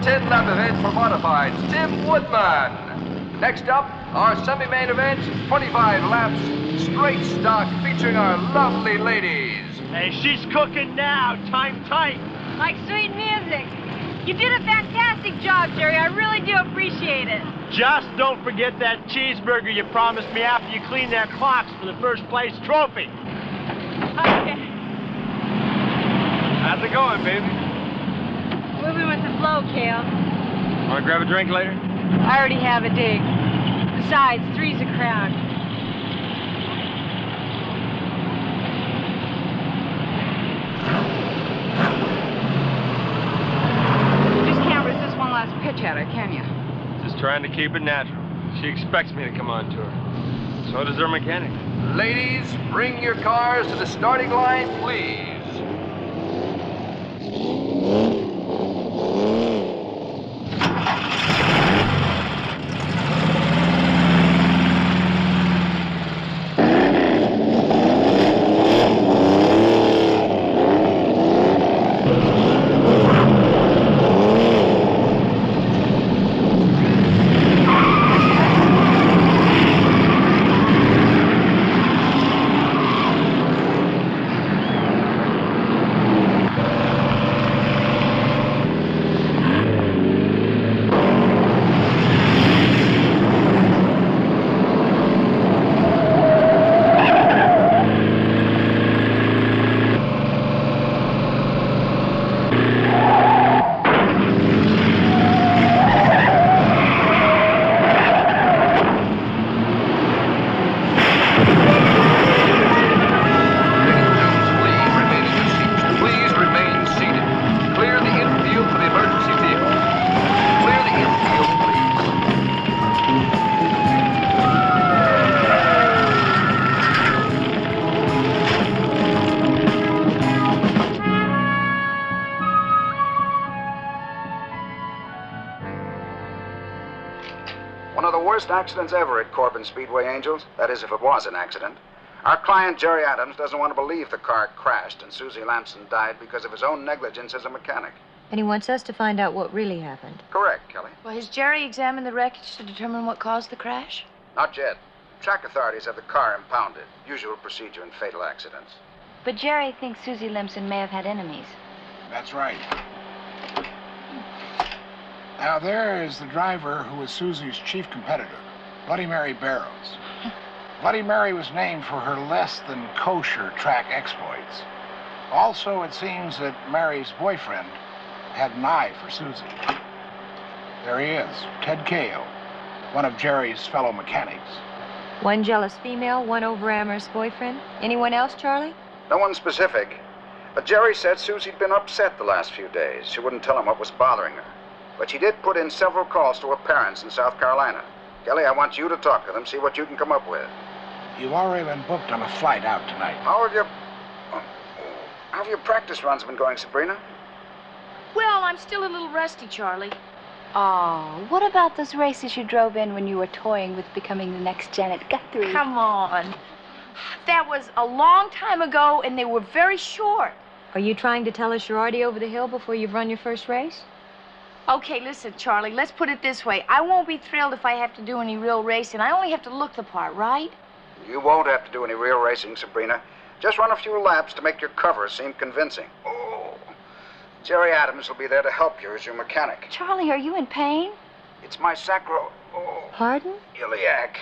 10-lap event for modifieds, Tim Woodman. Next up, our semi-main event, 25 laps, straight stock, featuring our lovely ladies. Hey, she's cooking now. Time tight. Like sweet music. You did a fantastic job, Jerry. I really do appreciate it. Just don't forget that cheeseburger you promised me after you clean their clocks for the first place trophy. Okay. How's it going, baby? Moving with the flow, Kale. Want to grab a drink later? I already have a dig. Besides, three's a crowd. Just can't resist one last pitch at her, can you? Just trying to keep it natural. She expects me to come on to her. So does her mechanic. Ladies, bring your cars to the starting line, please. Accidents ever at Corbin Speedway, Angels. That is, if it was an accident. Our client, Jerry Adams, doesn't want to believe the car crashed and Susie Lamson died because of his own negligence as a mechanic. And he wants us to find out what really happened. Correct, Kelly. Well, has Jerry examined the wreckage to determine what caused the crash? Not yet. Track authorities have the car impounded. Usual procedure in fatal accidents. But Jerry thinks Susie Lamson may have had enemies. That's right. Now, there is the driver who was Susie's chief competitor, Bloody Mary Barrows. Bloody Mary was named for her less-than-kosher track exploits. Also, it seems that Mary's boyfriend had an eye for Susie. There he is, Ted Cahill, one of Jerry's fellow mechanics. One jealous female, one over-amorous boyfriend. Anyone else, Charlie? No one specific. But Jerry said Susie'd been upset the last few days. She wouldn't tell him what was bothering her. But she did put in several calls to her parents in South Carolina. Kelly, I want you to talk to them, see what you can come up with. You've already been booked on a flight out tonight. How have your practice runs been going, Sabrina? Well, I'm still a little rusty, Charlie. Oh, what about those races you drove in when you were toying with becoming the next Janet Guthrie? Come on. That was a long time ago, and they were very short. Are you trying to tell us you're already over the hill before you've run your first race? Okay, listen, Charlie, let's put it this way. I won't be thrilled if I have to do any real racing. I only have to look the part, right? You won't have to do any real racing, Sabrina. Just run a few laps to make your cover seem convincing. Oh, Jerry Adams will be there to help you as your mechanic. Charlie, are you in pain? It's my sacro... Oh, Pardon? iliac.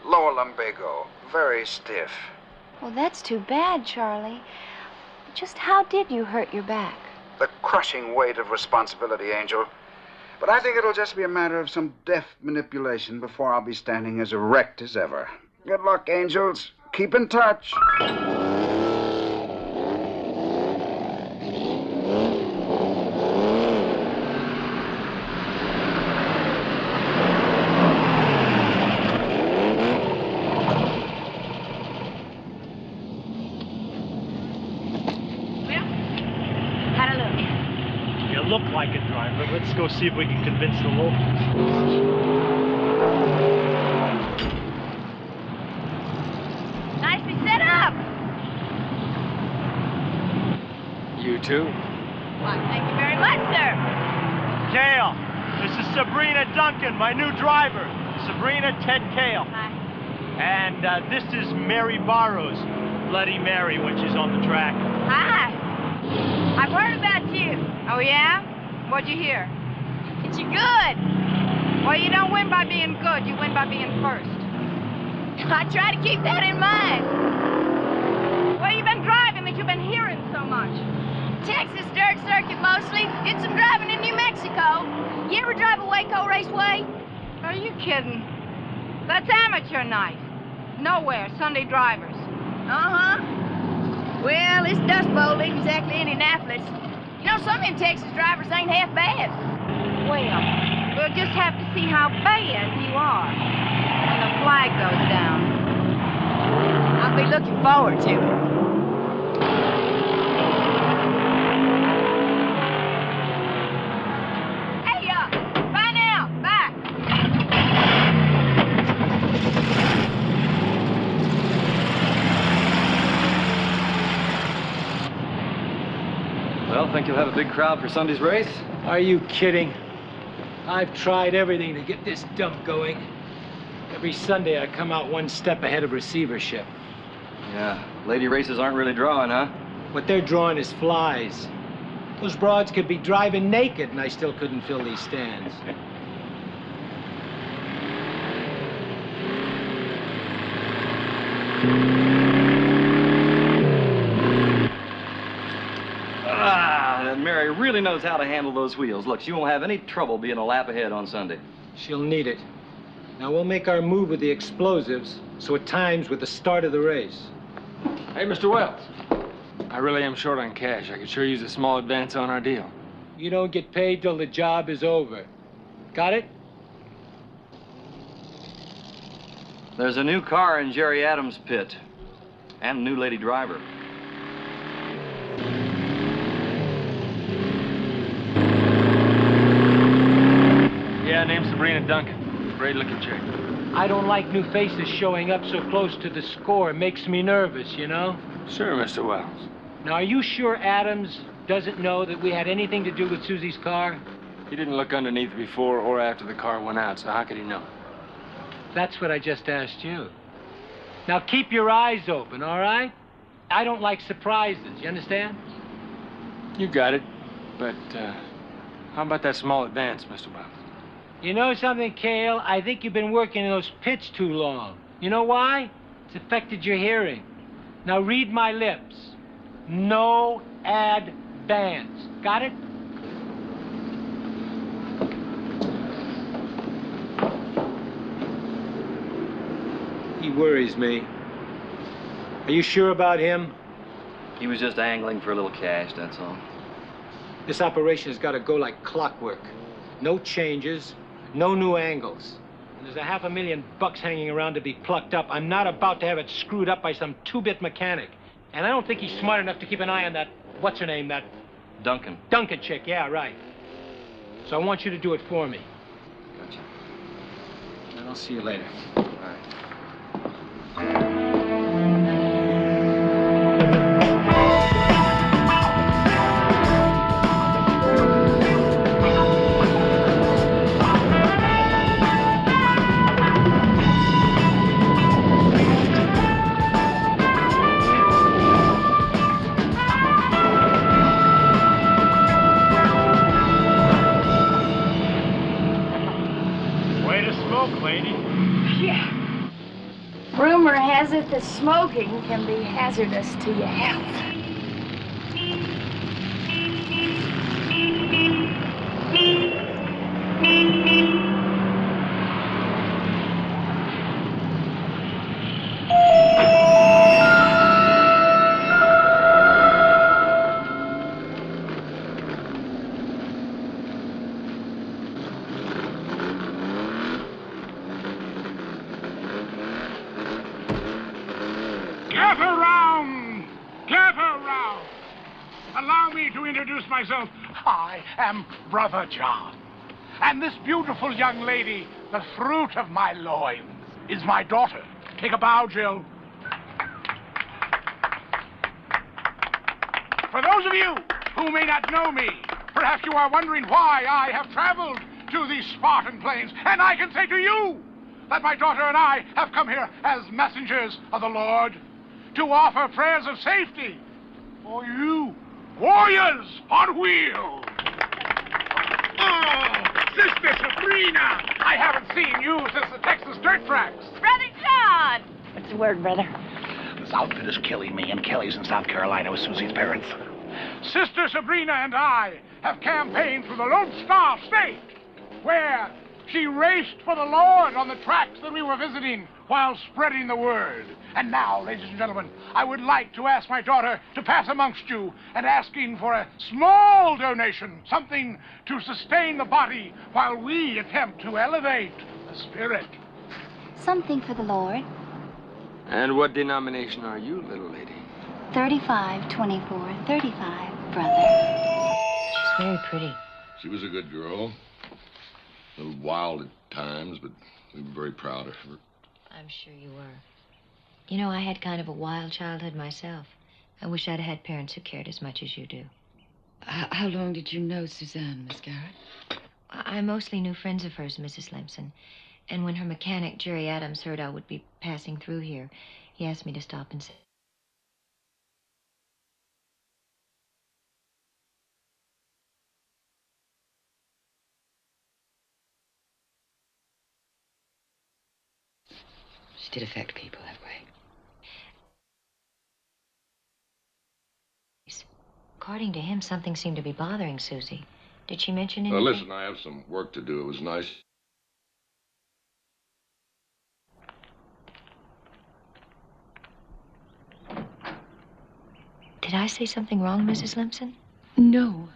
Lower lumbago. Very stiff. Well, that's too bad, Charlie. Just how did you hurt your back? The crushing weight of responsibility, Angel. But I think it'll just be a matter of some deft manipulation before I'll be standing as erect as ever. Good luck, Angels. Keep in touch. Look like a driver. Let's go see if we can convince the locals. Nicely set up. You too. Well, thank you very much, sir. Kale, this is Sabrina Duncan, my new driver. Sabrina Ted Kale. Hi. And this is Mary Barrows, Bloody Mary, when she's on the track. Hi. I've heard about you. Oh, yeah? What'd you hear? That you're good. Well, you don't win by being good. You win by being first. I try to keep that in mind. Where you been driving that you've been hearing so much? Texas dirt circuit mostly. Did some driving in New Mexico. You ever drive a Waco Raceway? Are you kidding? That's amateur night. Nowhere, Sunday drivers. Uh-huh. Well, this Dust Bowl ain't exactly Indianapolis. You know, some of them Texas drivers ain't half bad. Well, we'll just have to see how bad you are when the flag goes down. I'll be looking forward to it. Hey, bye now. Bye. Well, think you'll have a big crowd for Sunday's race? Are you kidding? I've tried everything to get this dump going. Every Sunday I come out one step ahead of receivership. Yeah, lady races aren't really drawing, huh? What they're drawing is flies. Those broads could be driving naked and I still couldn't fill these stands. Mary really knows how to handle those wheels. Look, she won't have any trouble being a lap ahead on Sunday. She'll need it. Now we'll make our move with the explosives, so it times with the start of the race. Hey, Mr. Wells. I really am short on cash. I could sure use a small advance on our deal. You don't get paid till the job is over. Got it? There's a new car in Jerry Adams' pit. And a new lady driver. Yeah, name's Sabrina Duncan. Great-looking chick. I don't like new faces showing up so close to the score. It makes me nervous, you know? Sure, Mr. Wells. Now, are you sure Adams doesn't know that we had anything to do with Susie's car? He didn't look underneath before or after the car went out, so how could he know? That's what I just asked you. Now, keep your eyes open, all right? I don't like surprises, you understand? You got it. But, how about that small advance, Mr. Wells? You know something, Cale? I think you've been working in those pits too long. You know why? It's affected your hearing. Now read my lips. No advance. Got it? He worries me. Are you sure about him? He was just angling for a little cash, that's all. This operation has got to go like clockwork. No changes. No new angles. And there's $500,000 hanging around to be plucked up. I'm not about to have it screwed up by some two-bit mechanic. And I don't think he's smart enough to keep an eye on that, what's her name, that... Duncan. Duncan chick, yeah, right. So I want you to do it for me. Gotcha. And I'll see you later. All right. Rumor has it that smoking can be hazardous to your health. Myself, I am Brother John. And this beautiful young lady, the fruit of my loins, is my daughter. Take a bow, Jill. For those of you who may not know me, Perhaps you are wondering why I have traveled to these Spartan plains, and I can say to you that my daughter and I have come here as messengers of the Lord to offer prayers of safety for you, warriors on wheels. Oh, Sister Sabrina, I haven't seen you since the Texas dirt tracks. Brother John! What's the word, brother? This outfit is killing me, and Kelly's in South Carolina with Susie's parents. Sister Sabrina and I have campaigned through the Lone Star State, where she raced for the Lord on the tracks that we were visiting while spreading the word. And now, ladies and gentlemen, I would like to ask my daughter to pass amongst you and asking for a small donation, something to sustain the body while we attempt to elevate the spirit. Something for the Lord. And what denomination are you, little lady? 35, 24, 35, brother. She's very pretty. She was a good girl. A little wild at times, but we were very proud of her. I'm sure you were. You know, I had kind of a wild childhood myself. I wish I'd had parents who cared as much as you do. How long did you know Suzanne, Miss Garrett? I mostly knew friends of hers, Mrs. Lemson. And when her mechanic, Jerry Adams, heard I would be passing through here, he asked me to stop and say... She did affect people that way. According to him, something seemed to be bothering Susie. Did she mention anything? Listen, I have some work to do. It was nice. Did I say something wrong, Mrs. Lemson? No.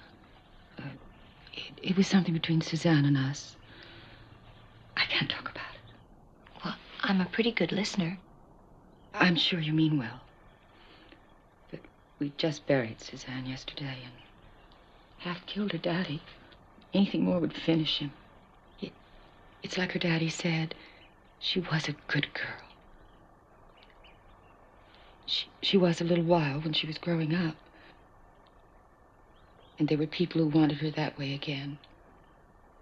It was something between Suzanne and us. I can't talk about it. Well, I'm a pretty good listener. I'm sure you mean well. But we just buried Suzanne yesterday and half killed her daddy. Anything more would finish him. It's like her daddy said. She was a good girl. She was a little while when she was growing up. And there were people who wanted her that way again.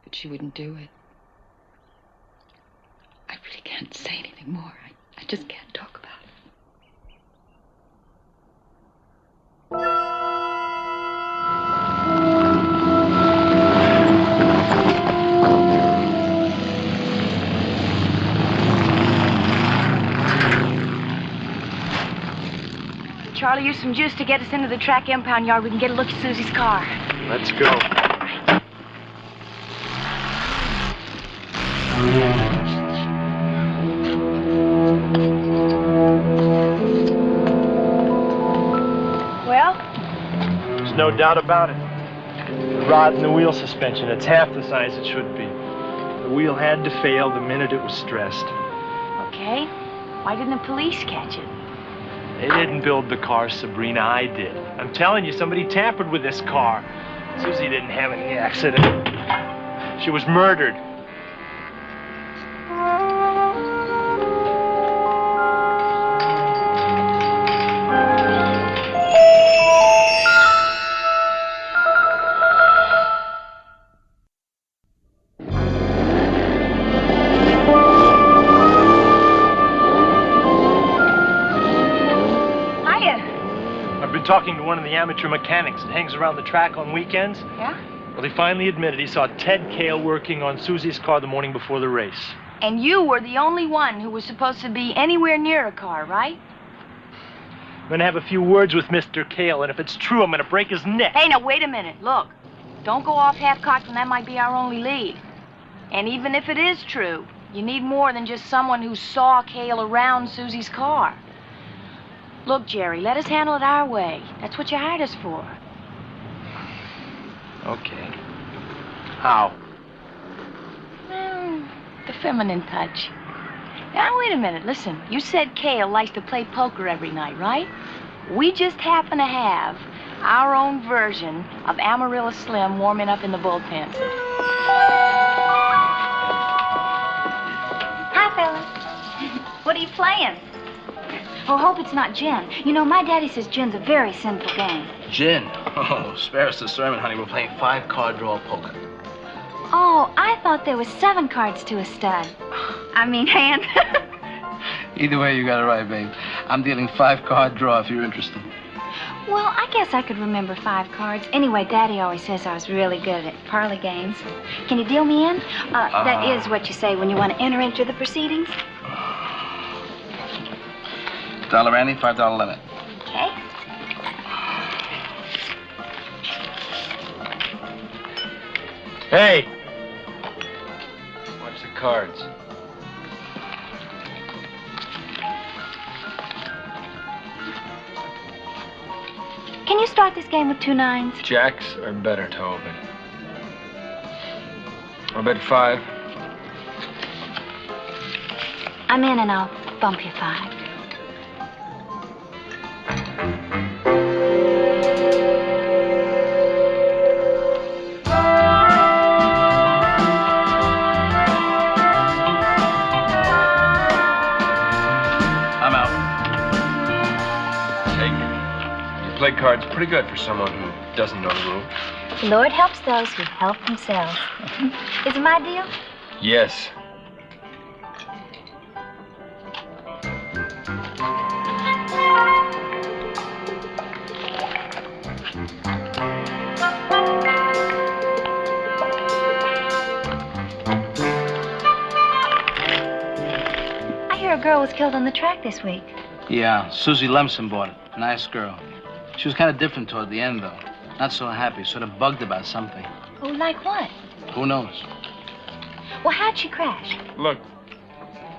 But she wouldn't do it. I really can't say anything more. I just can't talk about it. Charlie, use some juice to get us into the track impound yard. We can get a look at Susie's car. Let's go. Well? There's no doubt about it. The rod and the wheel suspension, it's half the size it should be. The wheel had to fail the minute it was stressed. Okay. Why didn't the police catch it? They didn't build the car, Sabrina. I did. I'm telling you, somebody tampered with this car. Susie didn't have any accident. She was murdered. Talking to one of the amateur mechanics that hangs around the track on weekends. Yeah? Well, he finally admitted he saw Ted Cale working on Susie's car the morning before the race. And you were the only one who was supposed to be anywhere near a car, right? I'm going to have a few words with Mr. Cale, and if it's true, I'm going to break his neck. Hey, now, wait a minute. Look, don't go off half-cocked when that might be our only lead. And even if it is true, you need more than just someone who saw Cale around Susie's car. Look, Jerry, let us handle it our way. That's what you hired us for. Okay. How? Well, the feminine touch. Now, wait a minute. Listen, you said Cale likes to play poker every night, right? We just happen to have our own version of Amarillo Slim warming up in the bullpen. Hi, fellas. What are you playing? Oh, hope it's not gin. You know, my daddy says gin's a very sinful game. Gin? Oh, spare us the sermon, honey. We're playing 5-card draw poker. Oh, I thought there was 7 cards to a stud. I mean, hand. Either way, you got it right, babe. I'm dealing 5-card draw if you're interested. Well, I guess I could remember 5 cards. Anyway, Daddy always says I was really good at parlor games. Can you deal me in? That is what you say when you want to enter into the proceedings. $1 ante, $5 limit. Okay. Hey! Watch the cards. Can you start this game with 2 9s? Jacks are better to open. I'll bet 5. I'm in and I'll bump you 5. Play cards pretty good for someone who doesn't know the rules. The Lord helps those who help themselves. Is it my deal? Yes. I hear a girl was killed on the track this week. Yeah, Susie Lemson bought it. Nice girl. She was kind of different toward the end, though. Not so happy, sort of bugged about something. Oh, like what? Who knows? Well, how'd she crash? Look,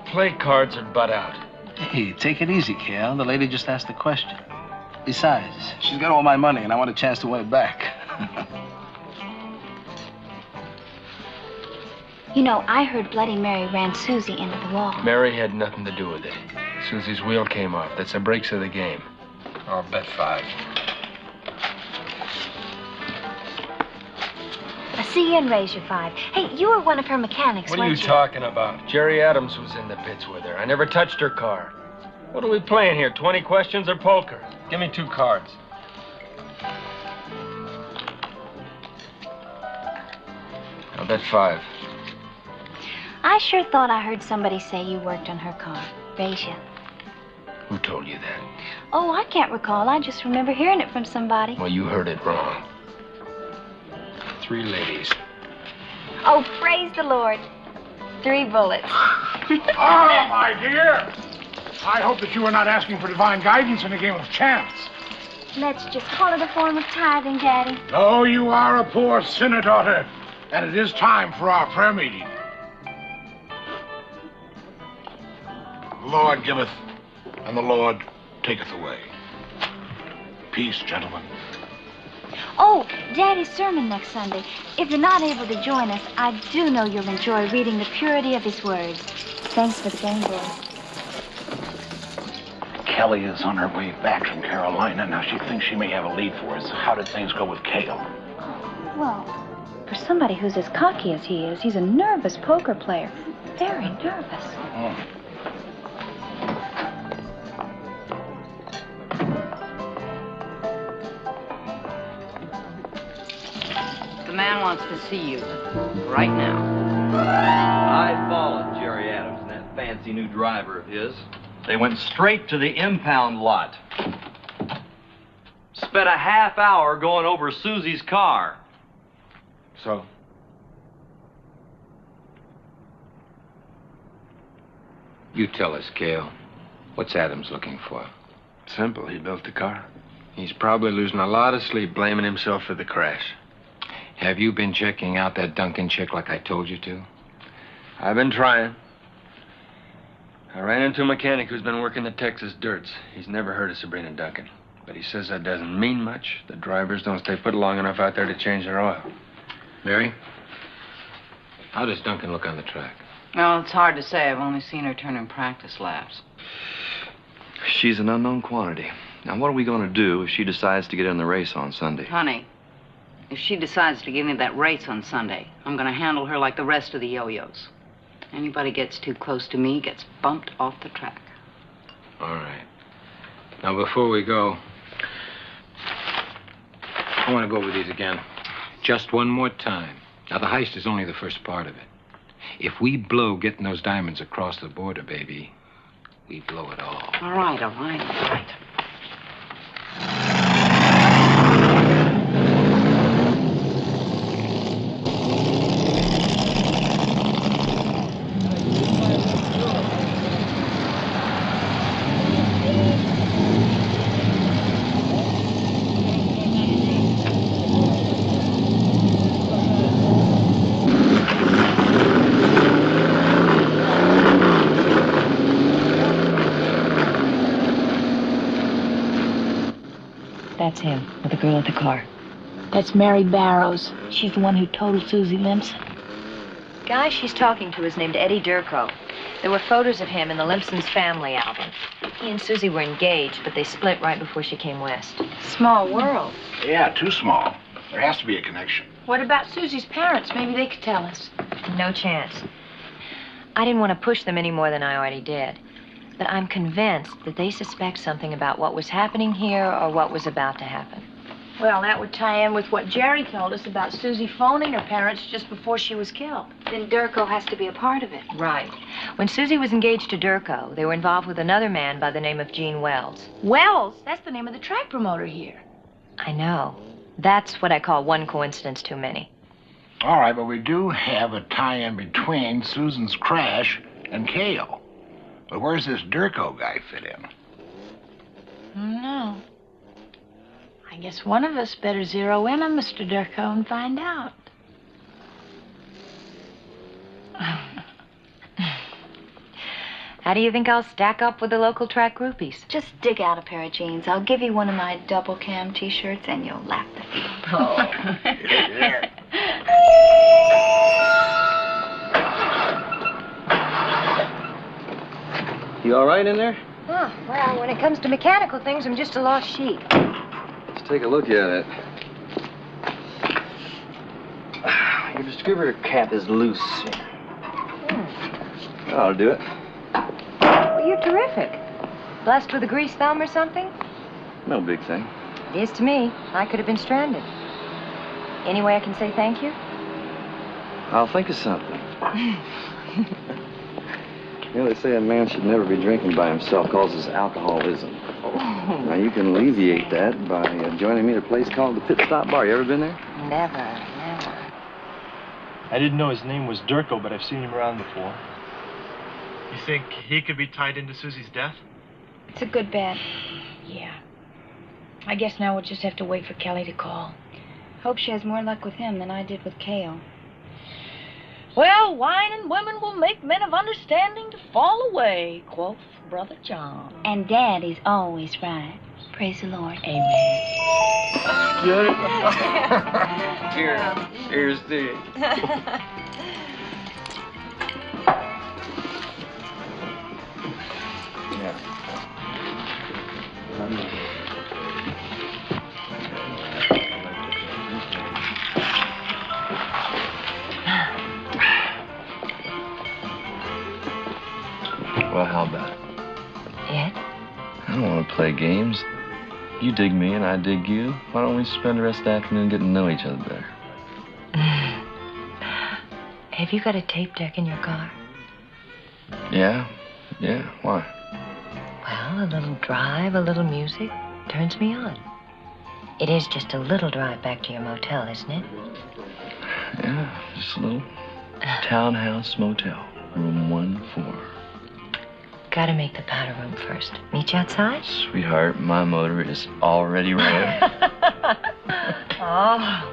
play cards are butt out. Hey, take it easy, Kale. The lady just asked a question. Besides, she's got all my money, and I want a chance to win it back. You know, I heard Bloody Mary ran Susie into the wall. Mary had nothing to do with it. Susie's wheel came off. That's the breaks of the game. I'll bet 5. I see you and raise your 5. Hey, you were one of her mechanics, What are you weren't talking about? Jerry Adams was in the pits with her. I never touched her car. What are we playing here, 20 questions or poker? Give me 2 cards. I'll bet 5. I sure thought I heard somebody say you worked on her car. Raise you. Who told you that? Oh, I can't recall. I just remember hearing it from somebody. Well, you heard it wrong. 3 ladies. Oh, praise the Lord. 3 bullets. Oh, my dear. I hope that you are not asking for divine guidance in a game of chance. Let's just call it a form of tithing, Daddy. No, you are a poor sinner, daughter, and it is time for our prayer meeting. The Lord giveth, and the Lord taketh away. Peace, gentlemen. Oh, Daddy's sermon next Sunday. If you're not able to join us, I do know you'll enjoy reading the purity of his words. Thanks for the game, boy. Kelly is on her way back from Carolina. Now, she thinks she may have a lead for us. How did things go with Cale? Well, for somebody who's as cocky as he is, he's a nervous poker player. Very nervous. The man wants to see you right now. I followed Jerry Adams and that fancy new driver of his. They went straight to the impound lot. Spent a half hour going over Susie's car. So? You tell us, Cale. What's Adams looking for? Simple. He built the car. He's probably losing a lot of sleep blaming himself for the crash. Have you been checking out that Duncan chick like I told you to? I've been trying. I ran into a mechanic who's been working the Texas dirts. He's never heard of Sabrina Duncan. But he says that doesn't mean much. The drivers don't stay put long enough out there to change their oil. Mary, how does Duncan look on the track? Well, it's hard to say. I've only seen her turn in practice laps. She's an unknown quantity. Now, what are we going to do if she decides to get in the race on Sunday? Honey, if she decides to give me that race on Sunday, I'm going to handle her like the rest of the yo-yos. Anybody gets too close to me gets bumped off the track. All right. Now, before we go, I want to go over these again. Just one more time. Now, the heist is only the first part of it. If we blow getting those diamonds across the border, baby, we blow it all. All right, all right, all right. That's him, with the girl at the car. That's Mary Barrows. She's the one who totaled Susie Limson. Guy she's talking to is named Eddie Durko. There were photos of him in the Limson's family album. He and Susie were engaged, but they split right before she came west. Small world. Yeah, too small. There has to be a connection. What about Susie's parents? Maybe they could tell us. No chance. I didn't want to push them any more than I already did. But I'm convinced that they suspect something about what was happening here or what was about to happen. Well, that would tie in with what Jerry told us about Susie phoning her parents just before she was killed. Then Durko has to be a part of it. Right. When Susie was engaged to Durko, they were involved with another man by the name of Gene Wells. Wells? That's the name of the track promoter here. I know. That's what I call one coincidence too many. All right, but we do have a tie-in between Susan's crash and Kale. But where's this Durko guy fit in? No. I guess one of us better zero in on Mr. Durko and find out. How do you think I'll stack up with the local track groupies? Just dig out a pair of jeans. I'll give you one of my double cam T-shirts and you'll lap the feet. Oh. You all right in there? Oh, well, when it comes to mechanical things, I'm just a lost sheep. Let's take a look at it. Your distributor cap is loose. That'll do it. Well, you're terrific. Blessed with a grease thumb or something? No big thing. It is to me. I could have been stranded. Any way I can say thank you? I'll think of something. You know, they say a man should never be drinking by himself, causes alcoholism. Now, you can alleviate that by joining me at a place called the Pit Stop Bar. You ever been there? Never, never. I didn't know his name was Durko, but I've seen him around before. You think he could be tied into Susie's death? It's a good bet. Yeah. I guess now we'll just have to wait for Kelly to call. Hope she has more luck with him than I did with Kale. Well, wine and women will make men of understanding to fall away, quoth Brother John. And Dad is always right. Praise the Lord. Amen. Good. Here's the... Well, how about it? Ed? I don't want to play games. You dig me and I dig you. Why don't we spend the rest of the afternoon getting to know each other better? Have you got a tape deck in your car? Yeah? Yeah, why? Well, a little drive, a little music turns me on. It is just a little drive back to your motel, isn't it? Yeah, just a little townhouse motel, room 1-4. Gotta make the powder room first. Meet you outside? Sweetheart, my motor is already ready. Oh.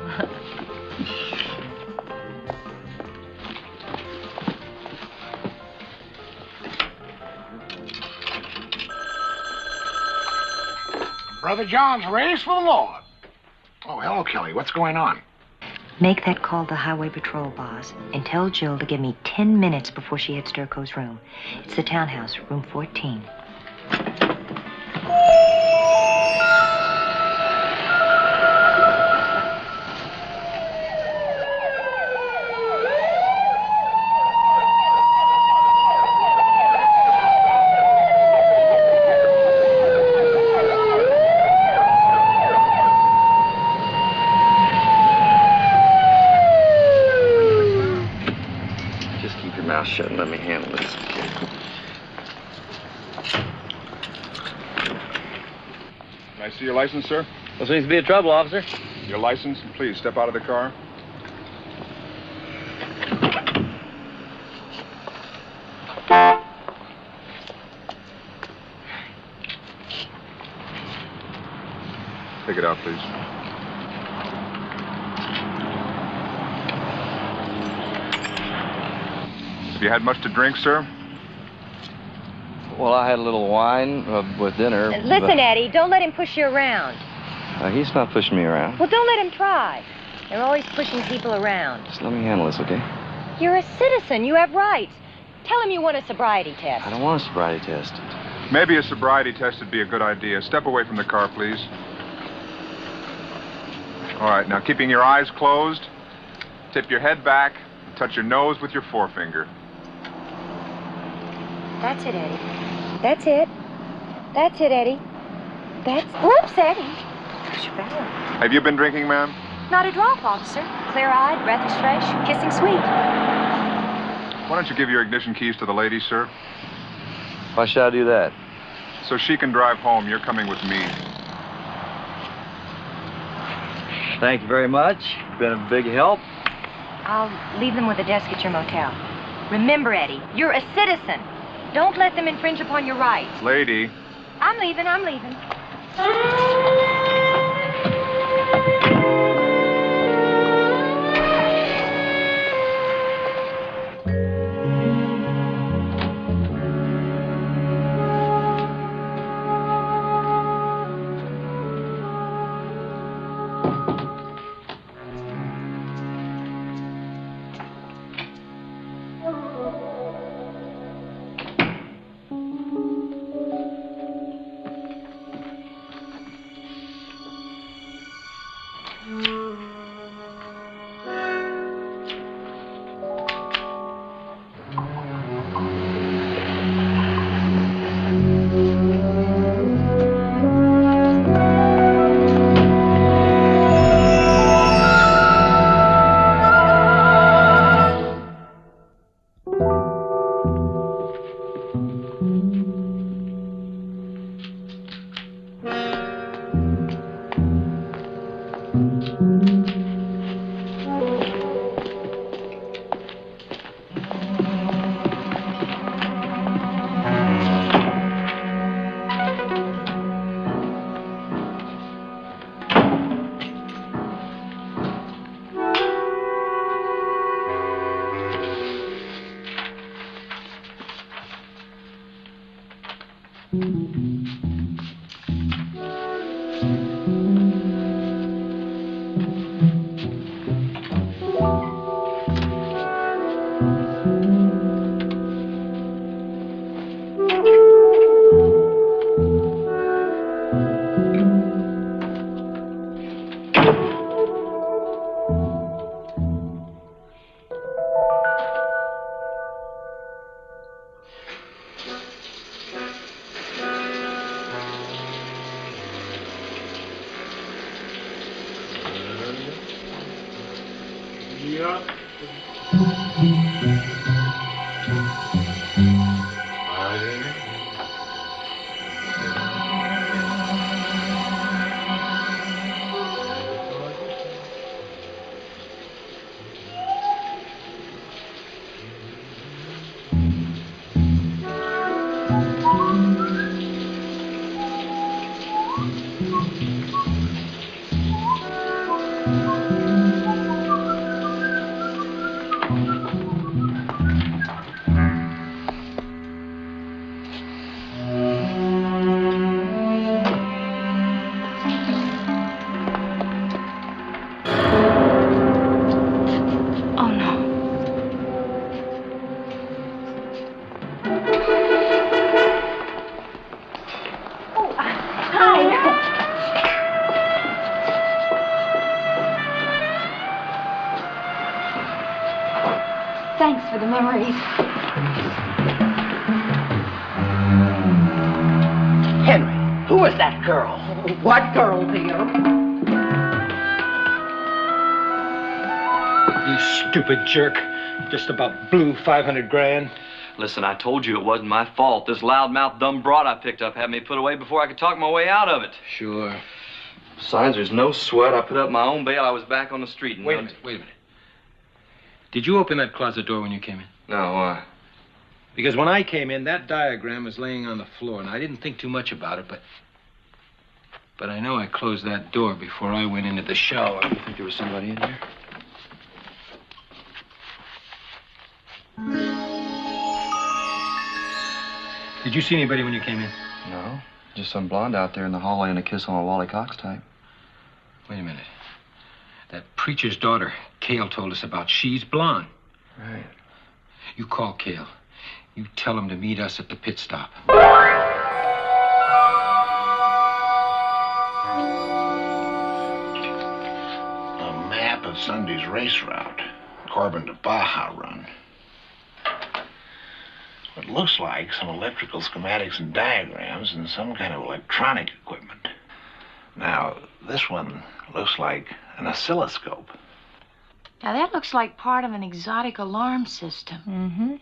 Brother John's race for the Lord. Oh, hello, Kelly. What's going on? Make that call to the highway patrol boss and tell Jill to give me 10 minutes before she hits Durko's room. It's the townhouse, room 14. Can I see your license, sir? There seems to be a trouble, officer. Your license, and please step out of the car. Take it out, please. Have you had much to drink, sir? Well, I had a little wine with dinner. Listen, Eddie, don't let him push you around. He's not pushing me around. Well, don't let him try. They're always pushing people around. Just let me handle this, okay? You're a citizen. You have rights. Tell him you want a sobriety test. I don't want a sobriety test. Maybe a sobriety test would be a good idea. Step away from the car, please. All right, now keeping your eyes closed, tip your head back, and touch your nose with your forefinger. That's it, Eddie. That's it. That's it, Eddie. That's... Whoops, Eddie. How's your balance? Have you been drinking, ma'am? Not a drop, officer. Clear-eyed, breath is fresh, kissing sweet. Why don't you give your ignition keys to the lady, sir? Why should I do that? So she can drive home. You're coming with me. Thank you very much. Been a big help. I'll leave them with a desk at your motel. Remember, Eddie, you're a citizen. Don't let them infringe upon your rights. Lady. I'm leaving, I'm leaving. Thanks for the memories. Henry, who is that girl? What girl, dear? You stupid jerk. Just about blew 500 grand. Listen, I told you it wasn't my fault. This loudmouth dumb broad I picked up had me put away before I could talk my way out of it. Sure. Besides, there's no sweat. I put up my own bail. I was back on the street. And Wait a minute. Did you open that closet door when you came in? No, why? Because when I came in, that diagram was laying on the floor, and I didn't think too much about it, but I know I closed that door before I went into the shower. You think there was somebody in there? Did you see anybody when you came in? No. Just some blonde out there in the hallway and a kiss on a Wally Cox type. Wait a minute. That preacher's daughter, Cale, told us about. She's blonde. Right. You call Cale. You tell him to meet us at the pit stop. A map of Sunday's race route. Corbin to Baja run. It looks like some electrical schematics and diagrams and some kind of electronic equipment. Now, this one looks like an oscilloscope. Now, that looks like part of an exotic alarm system. Mm-hmm.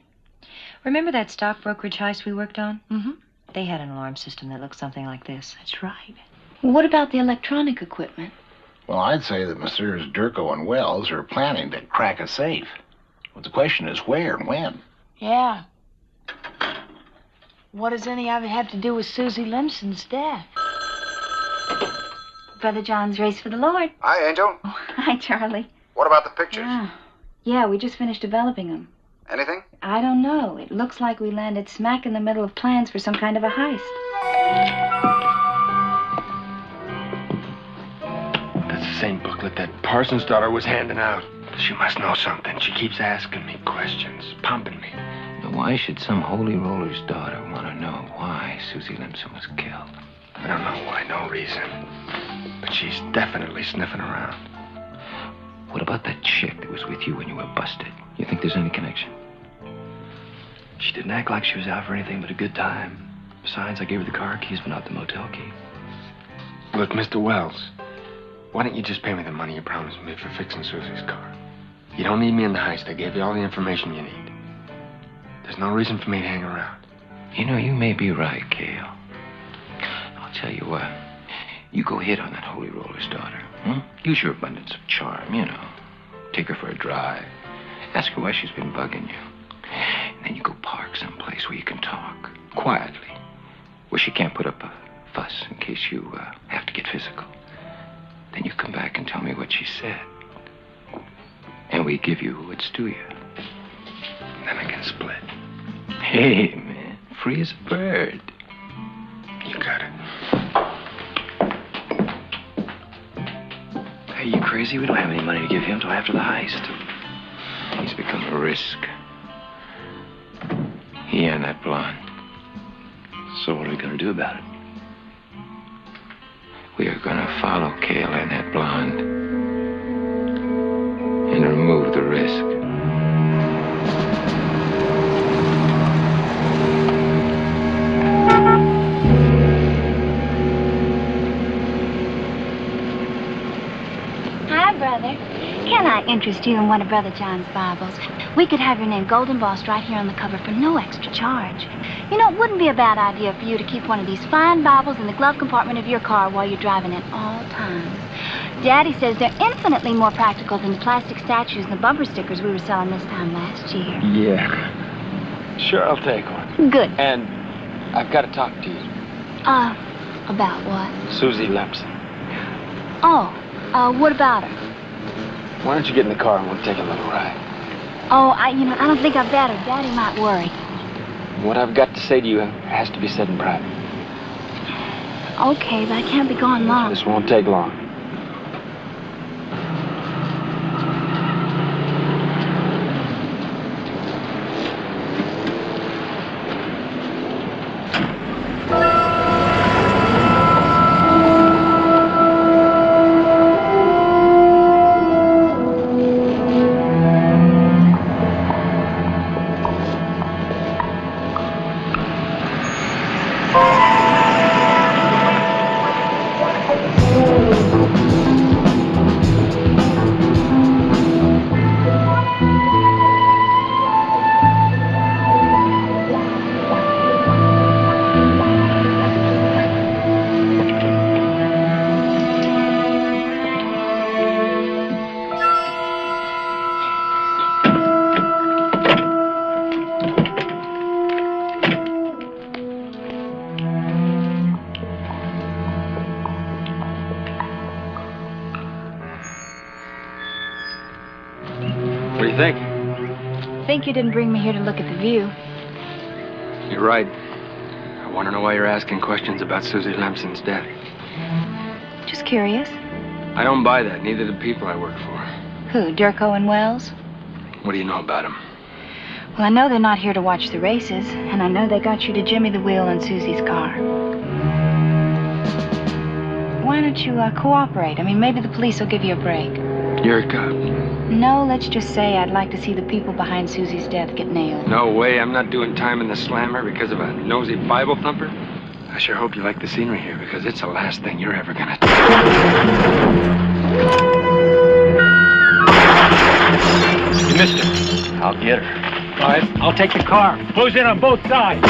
Remember that stock brokerage heist we worked on? Mm-hmm. They had an alarm system that looked something like this. That's right. Well, what about the electronic equipment? Well, I'd say that Messrs. Durko and Wells are planning to crack a safe. But the question is where and when. Yeah. What does any of it have to do with Susie Limson's death? Brother John's race for the Lord. Hi, Angel. Oh, hi, Charlie. What about the pictures? Yeah, we just finished developing them. Anything? I don't know. It looks like we landed smack in the middle of plans for some kind of a heist. That's the same booklet that Parsons' daughter was handing out. She must know something. She keeps asking me questions, pumping me. Now, why should some holy roller's daughter want to know why Susie Limson was killed? I don't know why, no reason. But she's definitely sniffing around. What about that chick that was with you when you were busted? You think there's any connection? She didn't act like she was out for anything but a good time. Besides, I gave her the car keys, but not the motel key. Look, Mr. Wells, why don't you just pay me the money you promised me for fixing Susie's car? You don't need me in the heist. I gave you all the information you need. There's no reason for me to hang around. You know, you may be right, Cale. I'll tell you what. You go hit on that holy roller's daughter. Use your abundance of charm, you know. Take her for a drive. Ask her why she's been bugging you. And then you go park someplace where you can talk. Quietly. Where she can't put up a fuss in case you have to get physical. Then you come back and tell me what she said. And we give you what's due you. Then I can split. Hey, man. Free as a bird. You got it. Hey, you crazy? We don't have any money to give him till after the heist. He's become a risk. He and that blonde. So what are we going to do about it? We are going to follow Cale and that blonde and remove the risk. Hi, brother. Can I interest you in one of Brother John's Bibles? We could have your name gold embossed right here on the cover for no extra charge. You know, it wouldn't be a bad idea for you to keep one of these fine Bibles in the glove compartment of your car while you're driving at all times. Daddy says they're infinitely more practical than the plastic statues and the bumper stickers we were selling this time last year. Yeah. Sure, I'll take one. Good. And I've got to talk to you. About what? Susie Limson. What about her? Why don't you get in the car and we'll take a little ride? I don't think I better. Daddy might worry. What I've got to say to you has to be said in private. Okay, but I can't be gone long. This won't take long. you think? I think you didn't bring me here to look at the view. You're right. I want to know why you're asking questions about Susie Lemson's death. Just curious. I don't buy that, neither do people I work for. Who, Durko and Wells? What do you know about them? Well, I know they're not here to watch the races, and I know they got you to jimmy the wheel in Susie's car. Why don't you cooperate? I mean, maybe the police will give you a break. You're a cop. No, let's just say I'd like to see the people behind Susie's death get nailed. No way, I'm not doing time in the slammer because of a nosy Bible thumper. I sure hope you like the scenery here, because it's the last thing you're ever gonna do. You missed her. I'll get her. All right, I'll take the car. Close in on both sides.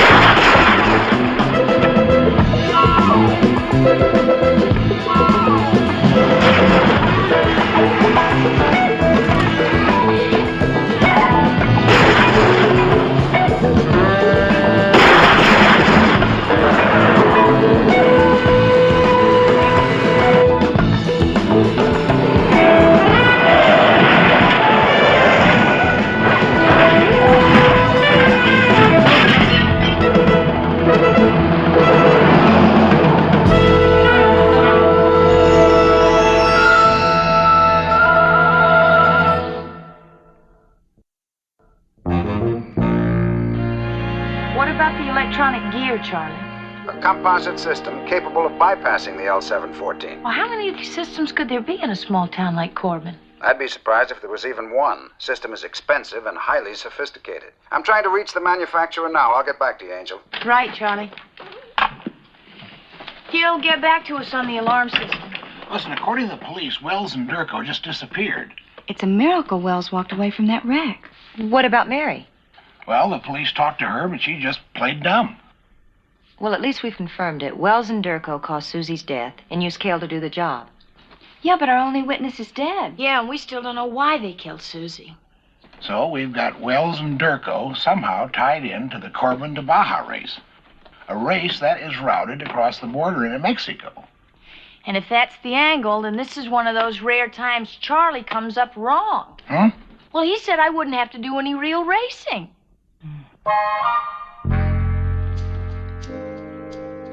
Charlie? A composite system capable of bypassing the L714. Well, how many of these systems could there be in a small town like Corbin? I'd be surprised if there was even one. System is expensive and highly sophisticated. I'm trying to reach the manufacturer now. I'll get back to you, Angel. Right, Charlie. He'll get back to us on the alarm system. Listen, according to the police, Wells and Durko just disappeared. It's a miracle Wells walked away from that wreck. What about Mary? Well, the police talked to her, but she just played dumb. Well, at least we've confirmed it. Wells and Durko caused Susie's death and used Cale to do the job. Yeah, but our only witness is dead. Yeah, and we still don't know why they killed Susie. So we've got Wells and Durko somehow tied into the Corbin to Baja race. A race that is routed across the border into Mexico. And if that's the angle, then this is one of those rare times Charlie comes up wrong. Huh? Well, he said I wouldn't have to do any real racing.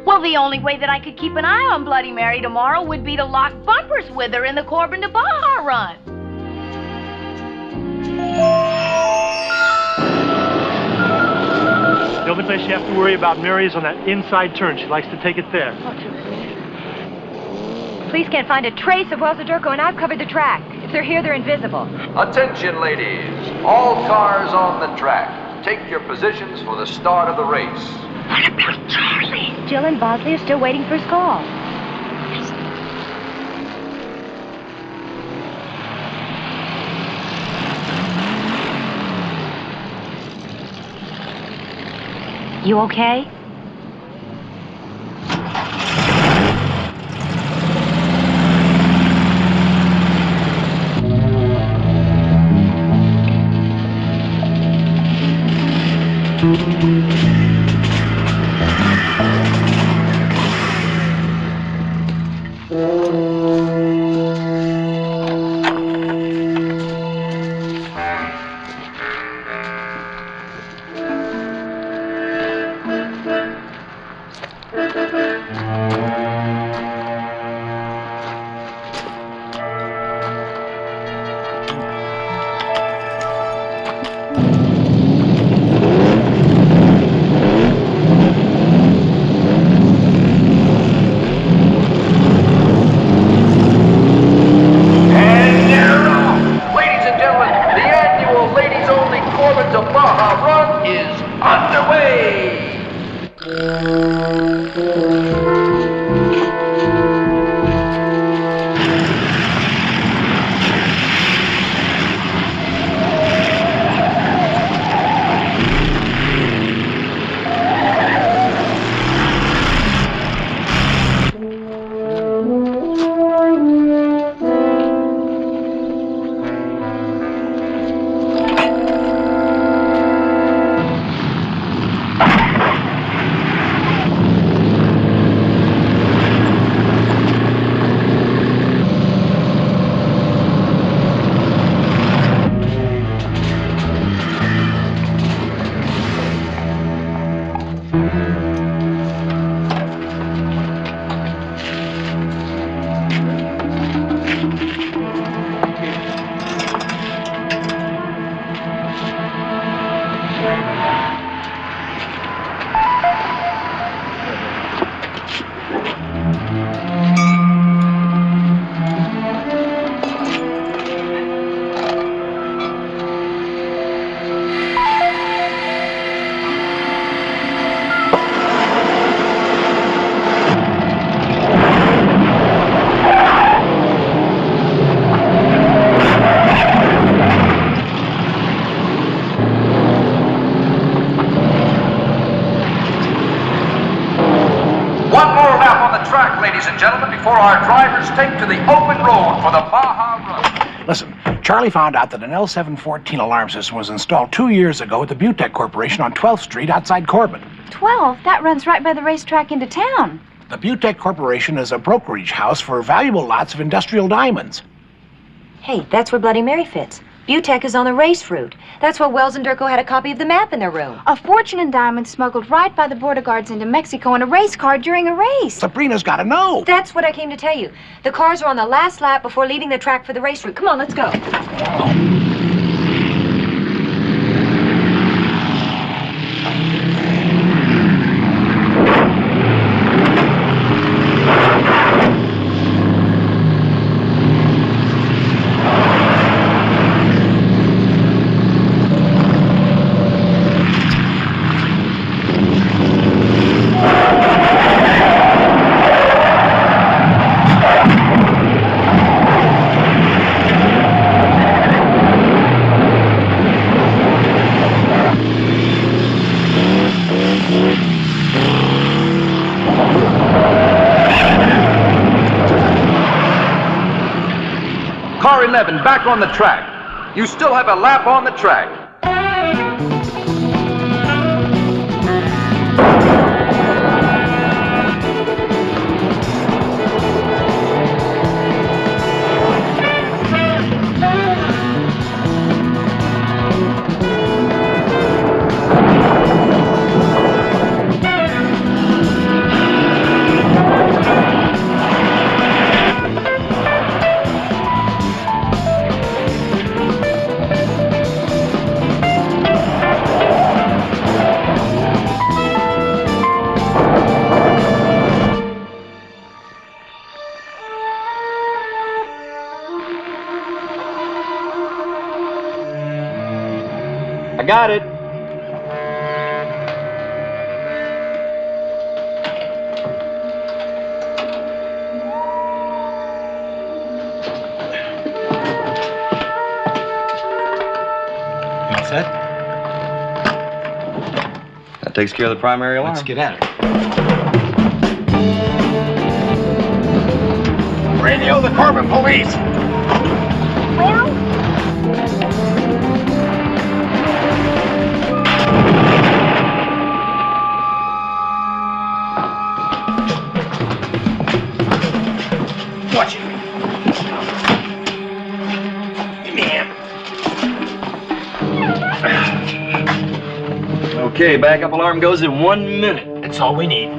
Well, the only way that I could keep an eye on Bloody Mary tomorrow would be to lock bumpers with her in the Corbin to Baja run. The only place you have to worry about Mary is on that inside turn. She likes to take it there. Police can't find a trace of Wells and Durko, and I've covered the track. If they're here, they're invisible. Attention, ladies. All cars on the track. Take your positions for the start of the race. What about Charlie? Jill and Bosley are still waiting for his call. You okay? 11 before our drivers take to the open road for the Baja Run. Listen, Charlie found out that an L714 alarm system was installed 2 years ago at the Butech Corporation on 12th Street outside Corbin. 12? That runs right by the racetrack into town. The Butech Corporation is a brokerage house for valuable lots of industrial diamonds. Hey, that's where Bloody Mary fits. Butech is on the race route. That's why Wells and Durko had a copy of the map in their room. A fortune in diamonds smuggled right by the border guards into Mexico in a race car during a race. Sabrina's got to know. That's what I came to tell you. The cars are on the last lap before leaving the track for the race route. Come on, let's go. Car 11 back on the track. You still have a lap on the track. I got it. You all set? That takes care of the primary alarm. Let's get at it. Radio the Corbin police. Well? Watch it. Give me a hand. Okay, backup alarm goes in 1 minute. That's all we need.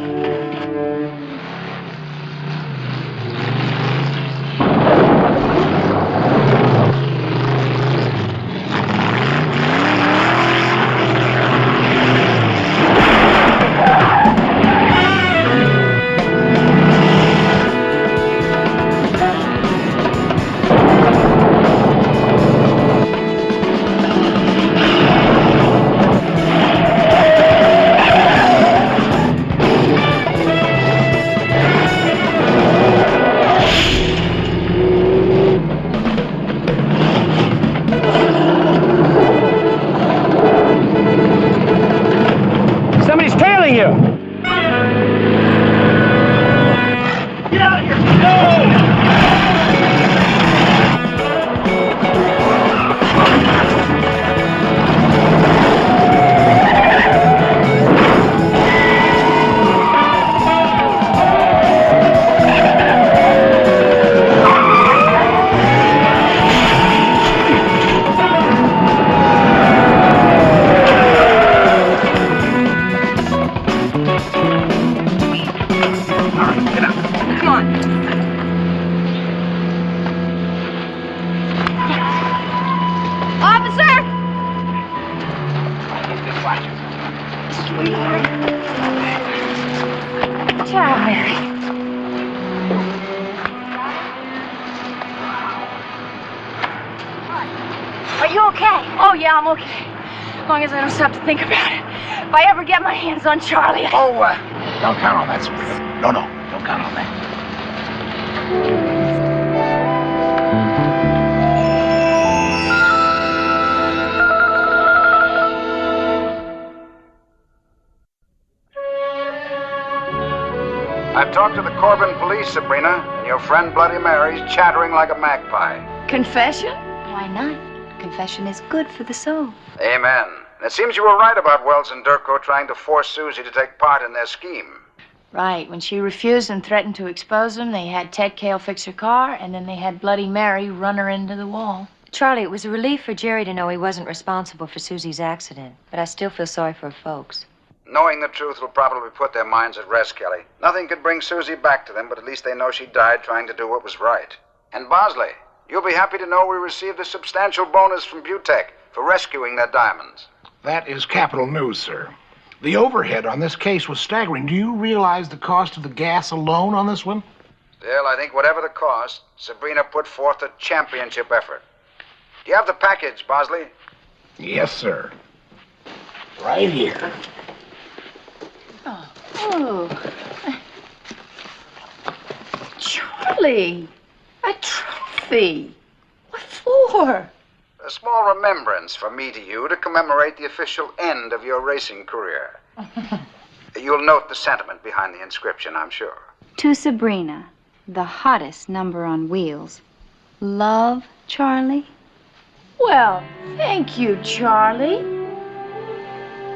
Oh, yeah, I'm okay. As long as I don't stop to think about it. If I ever get my hands on Charlie, Don't count on that, Sabrina. No, don't count on that. I've talk to the Corbin police, Sabrina, and your friend Bloody Mary's chattering like a magpie. Confession? Why not? Confession is good for the soul. Amen. And it seems you were right about Wells and Durko trying to force Susie to take part in their scheme. Right. When she refused and threatened to expose him, they had Ted Cale fix her car, and then they had Bloody Mary run her into the wall. Charlie, it was a relief for Jerry to know he wasn't responsible for Susie's accident, but I still feel sorry for her folks. Knowing the truth will probably put their minds at rest, Kelly. Nothing could bring Susie back to them, but at least they know she died trying to do what was right. And Bosley, you'll be happy to know we received a substantial bonus from Butech for rescuing their diamonds. That is capital news, sir. The overhead on this case was staggering. Do you realize the cost of the gas alone on this one? Still, I think whatever the cost, Sabrina put forth a championship effort. Do you have the package, Bosley? Yes, sir. Right here. Oh. Charlie, a trophy. What for? A small remembrance from me to you to commemorate the official end of your racing career. You'll note the sentiment behind the inscription, I'm sure. To Sabrina, the hottest number on wheels. Love, Charlie? Well, thank you, Charlie.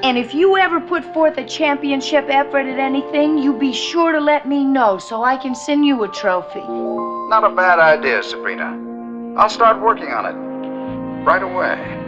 And if you ever put forth a championship effort at anything, you be sure to let me know so I can send you a trophy. Not a bad idea, Sabrina. I'll start working on it right away.